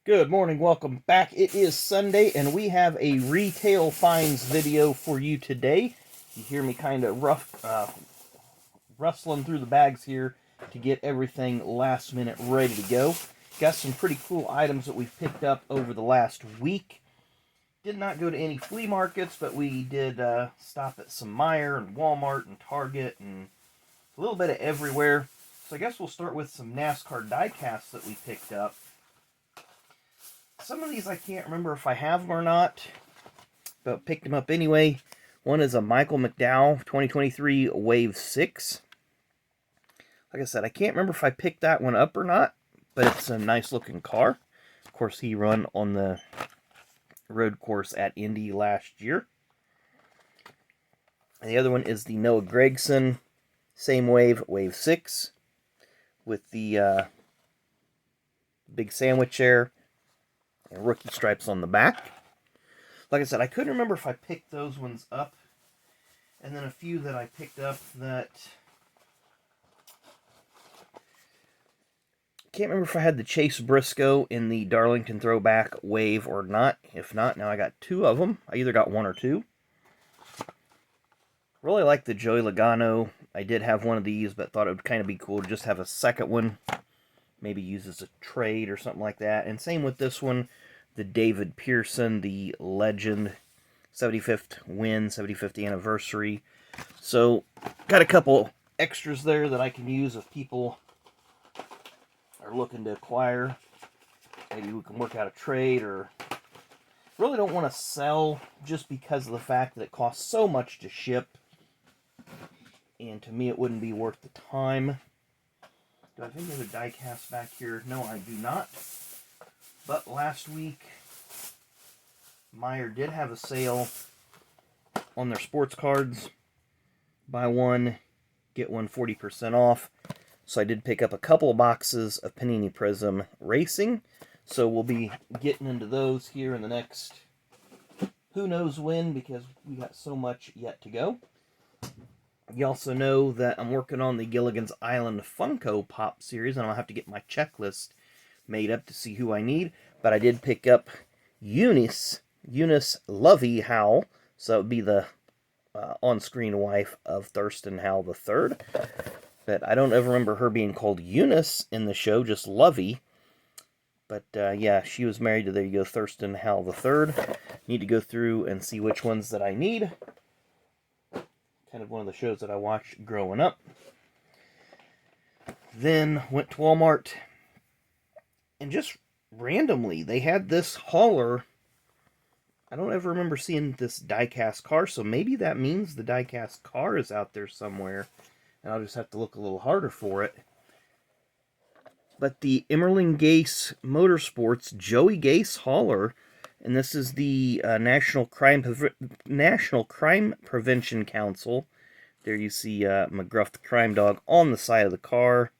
Good morning, welcome back. It is Sunday and we have a retail finds video for you today. You hear me kind of rustling through the bags here to get everything last minute ready to go. Got some pretty cool items that we've picked up over the last week. Did not go to any flea markets, but we did stop at some Meijer and Walmart and Target and a little bit of everywhere. So I guess we'll start with some NASCAR die casts that we picked up. Some of these I can't remember if I have them or not, but picked them up anyway. One is a Michael McDowell 2023 Wave 6. Like I said, I can't remember if I picked that one up or not, but it's a nice looking car. Of course, he ran on the road course at Indy last year. And the other one is the Noah Gragson, same wave, Wave 6, with the big sandwich there. And rookie stripes on the back. Like I said, I couldn't remember if I picked those ones up. And then a few that I picked up that... Can't remember if I had the Chase Briscoe in the Darlington Throwback Wave or not. If not, now I got two of them. I either got one or two. Really like the Joey Logano. I did have one of these, but thought it would kind of be cool to just have a second one. Maybe use as a trade or something like that. And same with this one, the David Pearson, the Legend, 75th win, 75th anniversary. So, got a couple extras there that I can use if people are looking to acquire. Maybe we can work out a trade, or really don't want to sell just because of the fact that it costs so much to ship. And to me, it wouldn't be worth the time. Do I have any other die casts back here? No, I do not. But last week, Meijer did have a sale on their sports cards. Buy one, get one 40% off. So I did pick up a couple of boxes of Panini Prism Racing. So we'll be getting into those here in the next who knows when, because we got so much yet to go. You also know that I'm working on the Gilligan's Island Funko Pop series, and I'll have to get my checklist made up to see who I need. But I did pick up Eunice Lovey Howell, so that would be the on-screen wife of Thurston Howell III. But I don't ever remember her being called Eunice in the show, just Lovey. But yeah, she was married to, there you go, Thurston Howell III. Need to go through and see which ones that I need. Kind of one of the shows that I watched growing up. Then went to Walmart, and just randomly, they had this hauler. I don't ever remember seeing this die-cast car, so maybe that means the die-cast car is out there somewhere, and I'll just have to look a little harder for it. But the Emmerling Gase Motorsports Joey Gase hauler, and this is the National Crime Prevention Council. There you see McGruff the Crime Dog on the side of the car.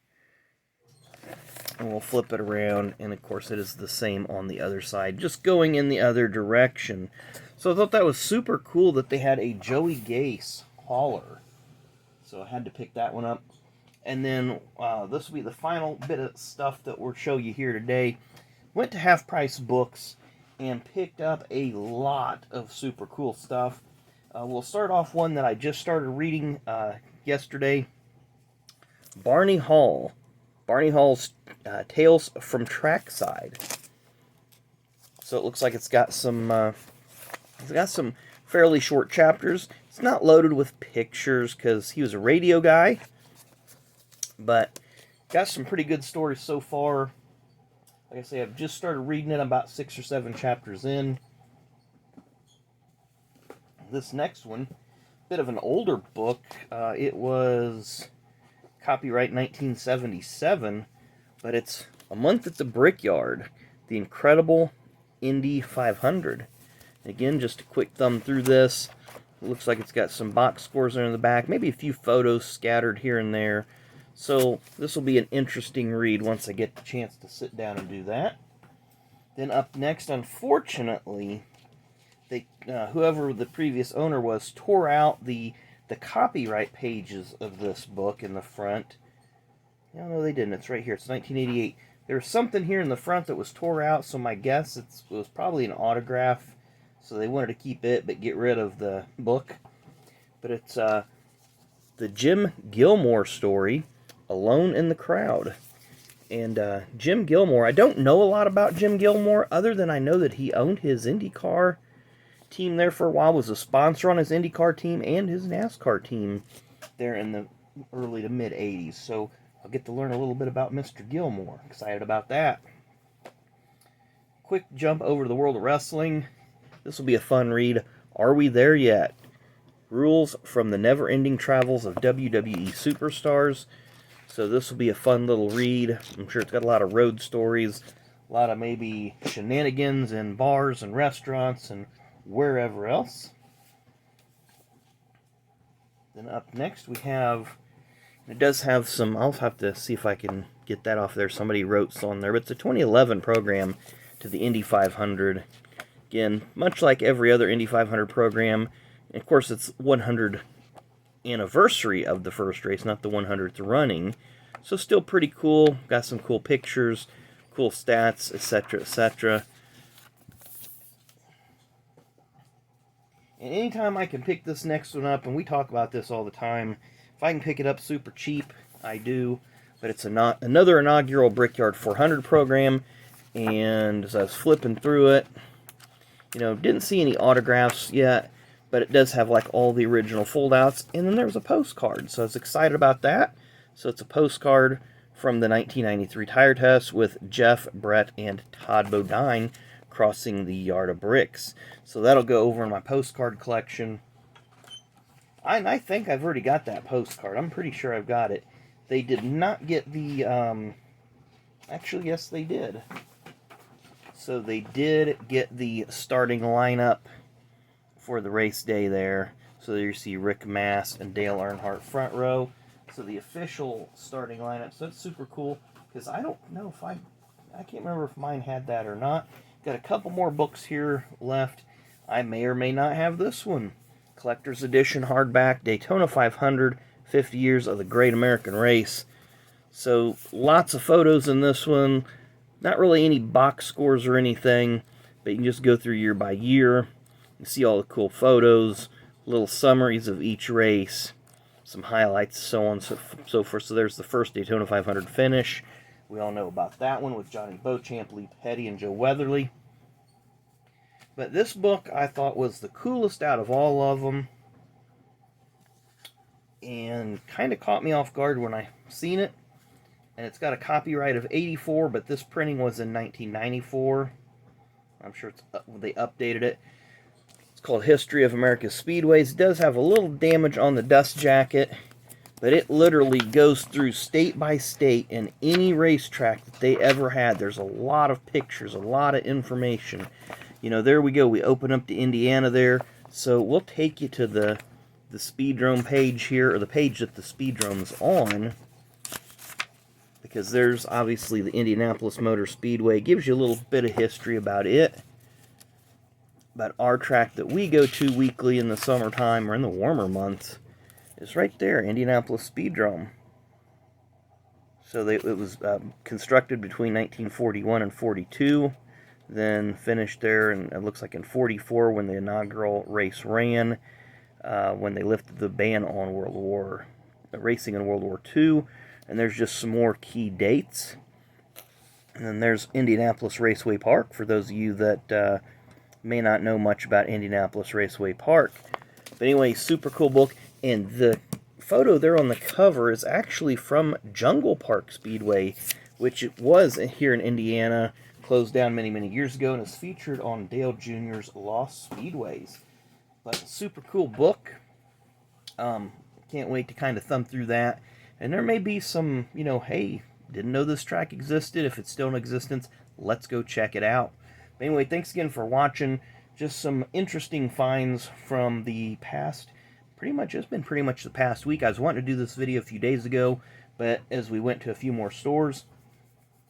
And we'll flip it around, and of course it is the same on the other side, just going in the other direction. So I thought that was super cool that they had a Joey Gase hauler. So I had to pick that one up. And then this will be the final bit of stuff that we'll show you here today. Went to Half Price Books and picked up a lot of super cool stuff. We'll start off one that I just started reading yesterday. Barney Hall. Barney Hall's Tales from Trackside. So it looks like it's got some fairly short chapters. It's not loaded with pictures because he was a radio guy, but got some pretty good stories so far. Like I say, I've just started reading it, about 6 or 7 chapters in. This next one, bit of an older book. It was copyright 1977, but it's A Month at the Brickyard, The Incredible Indy 500. Again, just a quick thumb through this. It looks like it's got some box scores in the back, maybe a few photos scattered here and there. So this will be an interesting read once I get the chance to sit down and do that. Then up next, unfortunately, whoever the previous owner was tore out the copyright pages of this book in the front. No, they didn't. It's right here. It's 1988. There's something here in the front that was tore out, so my guess it was probably an autograph. So they wanted to keep it, but get rid of the book. But it's the Jim Gilmore story, Alone in the Crowd. And Jim Gilmore, I don't know a lot about Jim Gilmore, other than I know that he owned his IndyCar team there for a while, was a sponsor on his IndyCar team and his NASCAR team there in the early to mid 80s. So I'll get to learn a little bit about Mr. Gilmore. Excited about that. Quick jump over to the world of wrestling. This will be a fun read. Are we there yet? Rules from the never-ending travels of WWE superstars. So this will be a fun little read. I'm sure it's got a lot of road stories, a lot of maybe shenanigans in bars and restaurants and wherever else. Then up next we have, it does have some, I'll have to see if I can get that off there. Somebody wrote on there, but it's a 2011 program to the Indy 500. Again, much like every other Indy 500 program, of course it's 100 anniversary of the first race, not the 100th running. So still pretty cool. Got some cool pictures, cool stats, etc., etc. And anytime I can pick this next one up, and we talk about this all the time, if I can pick it up super cheap, I do. But it's another inaugural Brickyard 400 program, and as I was flipping through it, you know, didn't see any autographs yet, but it does have like all the original foldouts, and then there was a postcard, so I was excited about that. So it's a postcard from the 1993 tire test with Jeff, Brett, and Todd Bodine crossing the yard of bricks. So that'll go over in my postcard collection. I think I've already got that postcard. I'm pretty sure I've got it. They did not get the, actually, yes, they did. So they did get the starting lineup for the race day there. So there you see Rick Mast and Dale Earnhardt front row. So the official starting lineup. So that's super cool, because I don't know if I can't remember if mine had that or not. Got a couple more books here left. I may or may not have this one. Collector's Edition hardback, Daytona 500, 50 years of the Great American Race. So lots of photos in this one. Not really any box scores or anything, but you can just go through year by year. You see all the cool photos, little summaries of each race, some highlights, so on and so forth. So there's the first Daytona 500 finish. We all know about that one with Johnny Beauchamp, Lee Petty, and Joe Weatherly. But this book I thought was the coolest out of all of them, and kind of caught me off guard when I seen it. And it's got a copyright of 84, but this printing was in 1994. I'm sure they updated it. It's called History of America's Speedways. It does have a little damage on the dust jacket, but it literally goes through state by state and any racetrack that they ever had. There's a lot of pictures, a lot of information. You know, there we go. We open up to Indiana there. So we'll take you to the Speedrome page here, or the page that the Speedrome's on, because there's obviously the Indianapolis Motor Speedway. It gives you a little bit of history about it. But our track that we go to weekly in the summertime or in the warmer months is right there, Indianapolis Speedrome. So it was constructed between 1941 and 42, then finished there, and it looks like in 44 when the inaugural race ran, when they lifted the ban on racing in World War II. And there's just some more key dates. And then there's Indianapolis Raceway Park, for those of you that may not know much about Indianapolis Raceway Park. But anyway, super cool book. And the photo there on the cover is actually from Jungle Park Speedway, which it was here in Indiana, closed down many, many years ago, and is featured on Dale Jr.'s Lost Speedways. But super cool book. Can't wait to kind of thumb through that. And there may be some, you know, hey, didn't know this track existed. If it's still in existence, let's go check it out. But anyway, thanks again for watching. Just some interesting finds from the past. It's been pretty much the past week. I was wanting to do this video a few days ago, but as we went to a few more stores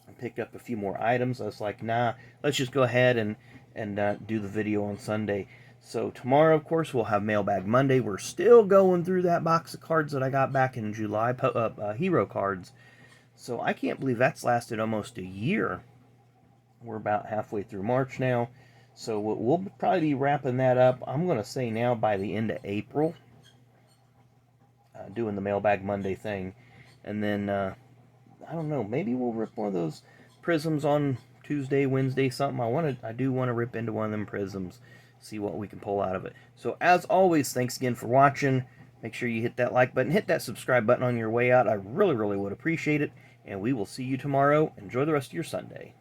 and picked up a few more items, I was like, nah, let's just go ahead and do the video on Sunday. So tomorrow, of course, we'll have Mailbag Monday. We're still going through that box of cards that I got back in July, Hero cards. So I can't believe that's lasted almost a year. We're about halfway through March now. So we'll probably be wrapping that up, I'm going to say now, by the end of April. Doing the Mailbag Monday thing. And then, I don't know, maybe we'll rip one of those prisms on Tuesday, Wednesday, something. I do want to rip into one of them prisms, see what we can pull out of it. So as always, thanks again for watching. Make sure you hit that like button, hit that subscribe button on your way out. I really, really would appreciate it. And we will see you tomorrow. Enjoy the rest of your Sunday.